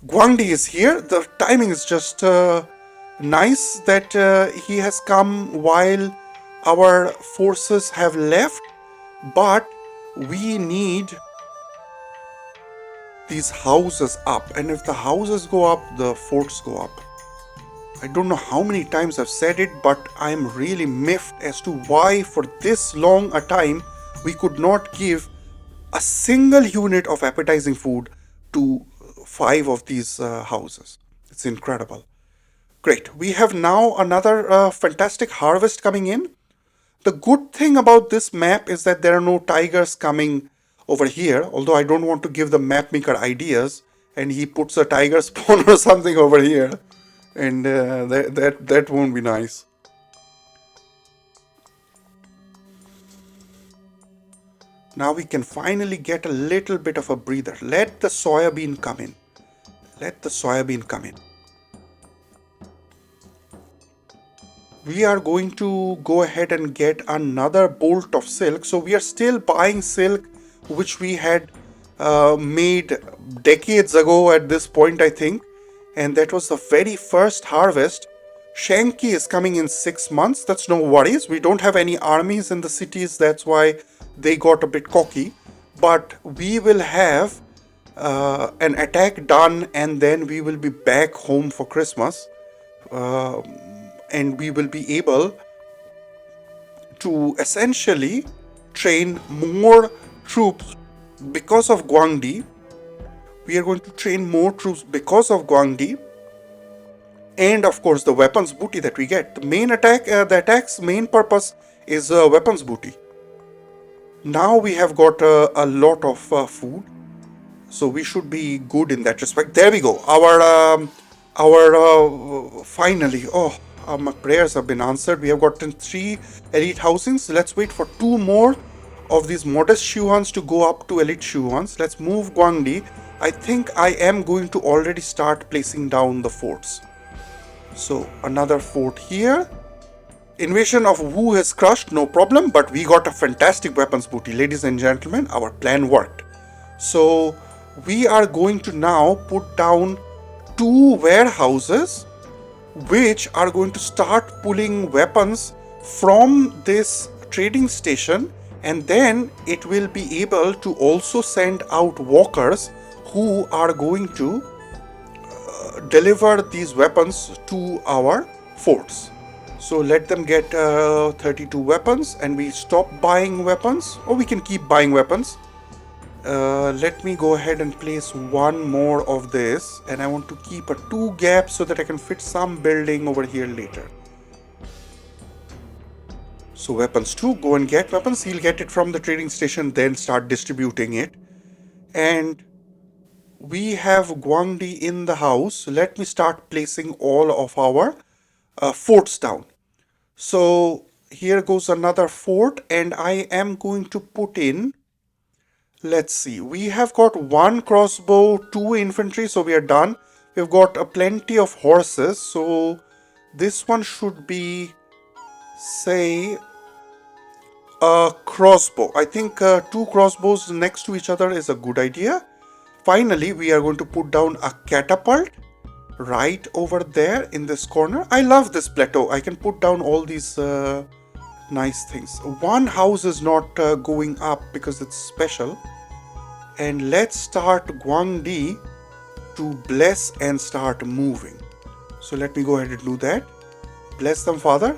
Guangdi is here. The timing is just nice that he has come while our forces have left, but we need these houses up, and if the houses go up, the forts go up. I don't know how many times I've said it, but I'm really miffed as to why for this long a time we could not give a single unit of appetizing food to 5 of these houses. It's incredible. Great. We have now another fantastic harvest coming in. The good thing about this map is that there are no tigers coming over here, although I don't want to give the map maker ideas and he puts a tiger spawn or something over here, and that won't be nice. Now we can finally get a little bit of a breather. Let the soybean come in. Let the soybean come in. We are going to go ahead and get another bolt of silk. So we are still buying silk, which we had made decades ago at this point, I think. And that was the very first harvest. Shanky is coming in 6 months. That's no worries. We don't have any armies in the cities. That's why they got a bit cocky. But we will have an attack done, and then we will be back home for Christmas. And we will be able to essentially train more troops because of Guangdi. We are going to train more troops because of Guangdi. And of course the weapons booty that we get. The main attack, the attack's main purpose is weapons booty. Now we have got a lot of food. So we should be good in that respect. There we go. Finally, my prayers have been answered. We have gotten 3 elite housings. Let's wait for 2 more of these modest Shuhans to go up to elite Shuhans. Let's move Guangdi. I think I am going to already start placing down the forts. So another fort here. Invasion of Wu has crushed, no problem, but we got a fantastic weapons booty. Ladies and gentlemen, our plan worked. So we are going to now put down 2 warehouses which are going to start pulling weapons from this trading station, and then it will be able to also send out walkers who are going to deliver these weapons to our forts. So let them get 32 weapons, and we stop buying weapons, or we can keep buying weapons. Let me go ahead and place 1 more of this, and I want to keep a 2 gap so that I can fit some building over here later. So weapons 2, go and get weapons. He'll get it from the trading station, then start distributing it. And we have Guangdi in the house. Let me start placing all of our forts down. So here goes another fort, and I am going to put in, let's see, we have got 1 crossbow, 2 infantry, so we are done. We've got plenty of horses, so this one should be, say, a crossbow. I think 2 crossbows next to each other is a good idea. Finally, we are going to put down a catapult right over there in this corner. I love this plateau. I can put down all these nice things. 1 house is not going up because it's special. And let's start Guangdi to bless and start moving. So let me go ahead and do that. Bless them, Father.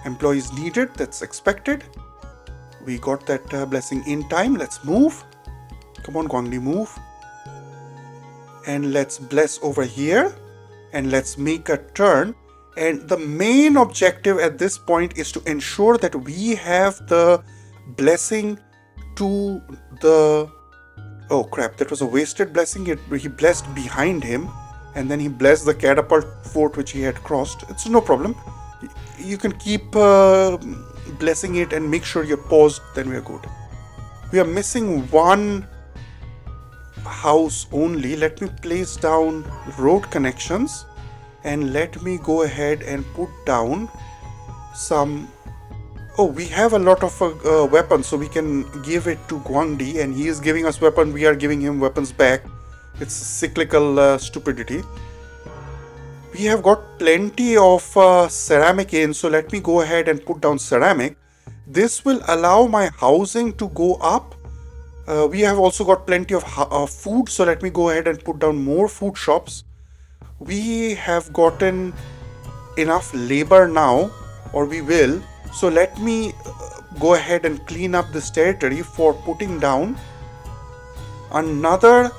Employees needed, that's expected. We got that blessing in time. Let's move. Come on, Guangdi, move. And let's bless over here. And let's make a turn. And the main objective at this point is to ensure that we have the blessing to the... Oh crap, that was a wasted blessing. He blessed behind him. And then he blessed the catapult fort which he had crossed. It's no problem. You can keep blessing it and make sure you're paused, then we are good. We are missing 1 house only. Let me place down road connections, and let me go ahead and put down some... Oh, we have a lot of weapons, so we can give it to Guangdi, and he is giving us weapons, we are giving him weapons back. It's cyclical stupidity. We have got plenty of ceramic in, so let me go ahead and put down ceramic. This will allow my housing to go up. We have also got plenty of food, so let me go ahead and put down more food shops. We have gotten enough labor now, or we will. So let me go ahead and clean up this territory for putting down another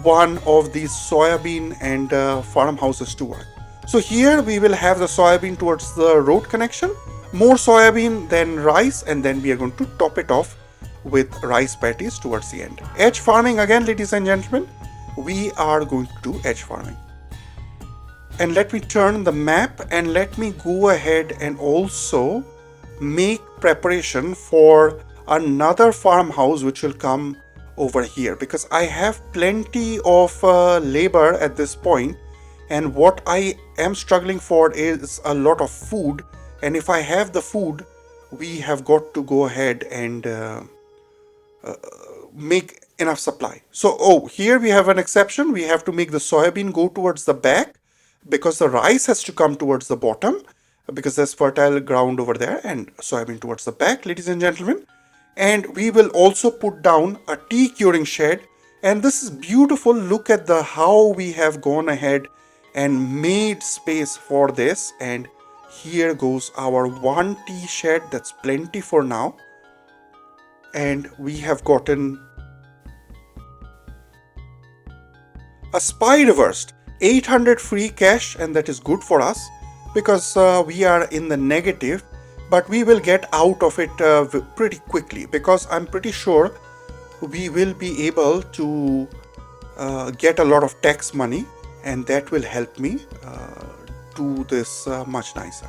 one of these soybean and farmhouses to work. So here we will have the soybean towards the road connection, more soybean than rice, and then we are going to top it off with rice patties towards the end. Edge farming again, ladies and gentlemen, we are going to do edge farming. And let me turn the map and let me go ahead and also make preparation for another farmhouse which will come over here, because I have plenty of labor at this point, and what I am struggling for is a lot of food, and if I have the food, we have got to go ahead and make enough supply. So here we have an exception. We have to make the soybean go towards the back because the rice has to come towards the bottom, because there's fertile ground over there, and soybean towards the back, ladies and gentlemen. And we will also put down a tea curing shed, and this is beautiful. Look at the how we have gone ahead and made space for this, and here goes our one tea shed. That's plenty for now. And we have gotten a spy reversed, 800 free cash, and that is good for us because we are in the negative, but we will get out of it pretty quickly, because I'm pretty sure we will be able to get a lot of tax money, and that will help me do this much nicer.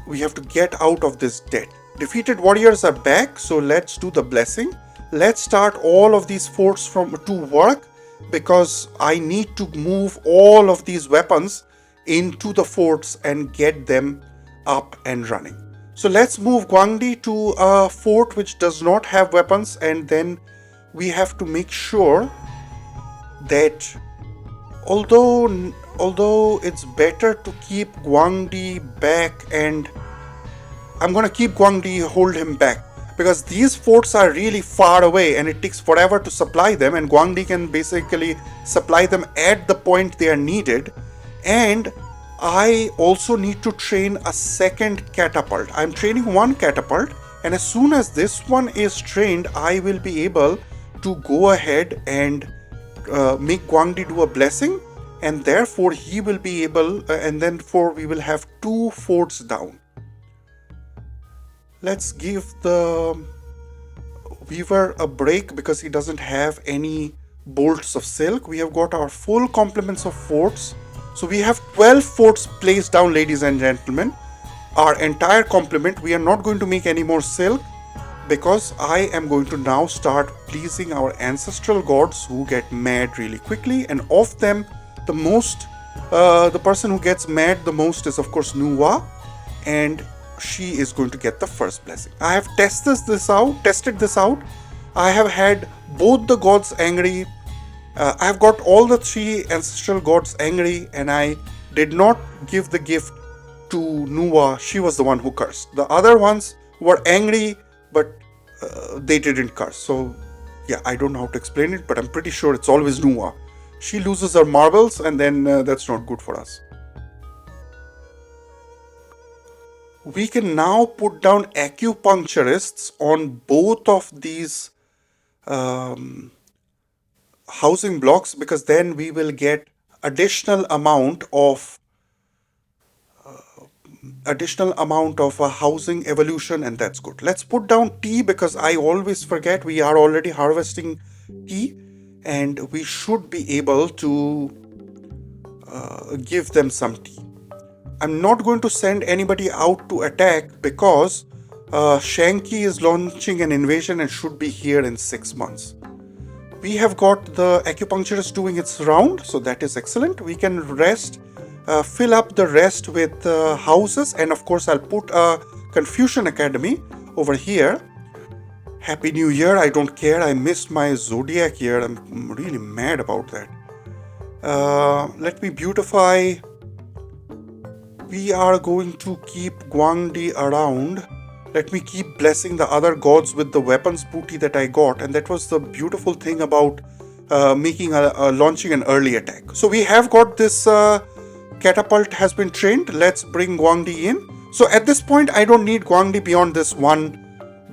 We have to get out of this debt. Defeated warriors are back, so let's do the blessing. Let's start all of these forts to work, because I need to move all of these weapons into the forts and get them up and running. So let's move Guangdi to a fort which does not have weapons, and then we have to make sure that although it's better to keep Guangdi back, and I'm going to keep Guangdi, hold him back, because these forts are really far away and it takes forever to supply them, and Guangdi can basically supply them at the point they are needed. And I also need to train a second catapult. I'm training one catapult, and as soon as this one is trained, I will be able to go ahead and make Guangdi do a blessing, and therefore he will be able, and then we will have 2 forts down. Let's give the weaver a break because he doesn't have any bolts of silk. We have got our full complements of forts. So we have 12 forts placed down, ladies and gentlemen. Our entire complement. We are not going to make any more silk because I am going to now start pleasing our ancestral gods who get mad really quickly. And of them, the person who gets mad the most is of course Nuwa, and she is going to get the first blessing. I have tested this out. I have had both the gods angry. I have got all the 3 ancestral gods angry, and I did not give the gift to Nuwa. She was the one who cursed. The other ones were angry, but they didn't curse. So yeah, I don't know how to explain it, but I'm pretty sure it's always Nuwa. She loses her marbles, and then that's not good for us. We can now put down acupuncturists on both of these housing blocks, because then we will get additional amount of housing evolution, and that's good. Let's put down tea, because I always forget we are already harvesting tea, and we should be able to give them some tea. I'm not going to send anybody out to attack because Shanky is launching an invasion and should be here in 6 months. We have got the acupuncturist doing its round, so that is excellent. We can fill up the rest with houses, and of course I'll put a Confucian Academy over here. Happy New Year. I don't care. I missed my zodiac year. I'm really mad about that. Let me beautify. We are going to keep Guangdi around. Let me keep blessing the other gods with the weapons booty that I got. And that was the beautiful thing about launching an early attack. So we have got this catapult has been trained. Let's bring Guangdi in. So at this point, I don't need Guangdi beyond this one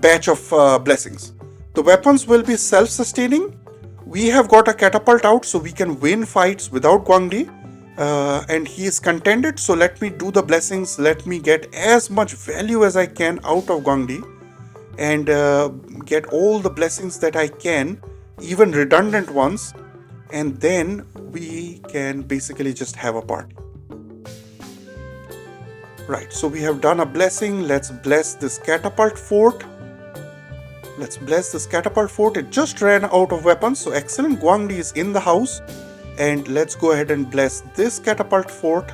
batch of blessings. The weapons will be self-sustaining. We have got a catapult out, so we can win fights without Guangdi. and he is contented. So let me do the blessings. Let me get as much value as I can out of Guangdi, and get all the blessings that I can, even redundant ones, and then we can basically just have a party. Right, so we have done a blessing. Let's bless this catapult fort. Let's bless this catapult fort. It just ran out of weapons, so excellent. Guangdi is in the house. And let's go ahead and bless this catapult fort.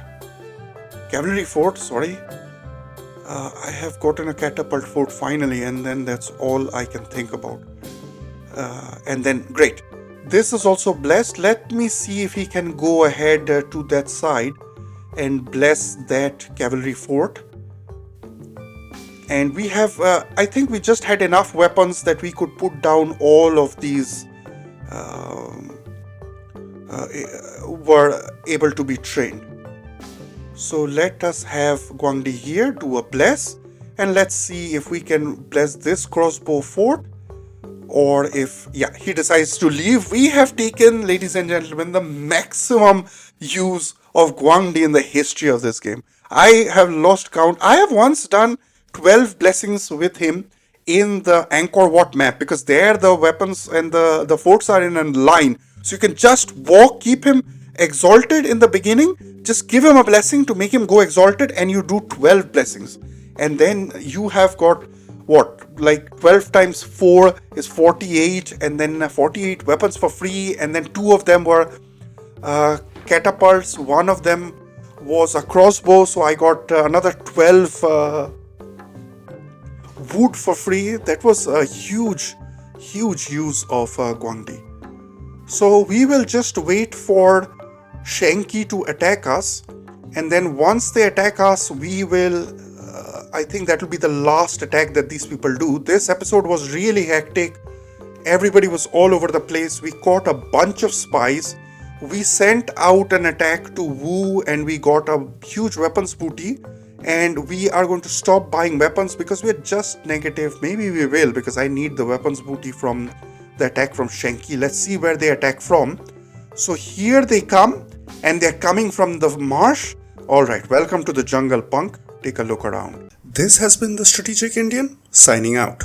Cavalry fort, sorry. I have gotten a catapult fort finally, and then that's all I can think about. And then, great. This is also blessed. Let me see if he can go ahead to that side and bless that cavalry fort. And we have, I think we just had enough weapons that we could put down all of these were able to be trained. So let us have Guangdi here do a bless, and let's see if we can bless this crossbow fort, or if, yeah, he decides to leave. We have taken, ladies and gentlemen, the maximum use of Guangdi in the history of this game. I have lost count. I have once done 12 blessings with him in the Angkor Wat map, because there the weapons and the forts are in a line. So you can just walk, keep him exalted in the beginning, just give him a blessing to make him go exalted, and you do 12 blessings. And then you have got, what, like 12 times 4 is 48, and then 48 weapons for free, and then 2 of them were catapults, 1 of them was a crossbow, so I got another 12 wood for free. That was a huge use of Guangdi. So we will just wait for Shenki to attack us, and then once they attack us, we will, I think that will be the last attack that these people do. This episode was really hectic. Everybody was all over the place. We caught a bunch of spies. We sent out an attack to Wu, and we got a huge weapons booty. And we are going to stop buying weapons because we're just negative. Maybe we will, because I need the weapons booty from the attack from Shenki. Let's see where they attack from. So here they come, and they're coming from the marsh. Alright, welcome to the jungle, punk. Take a look around. This has been the Strategic Indian, signing out.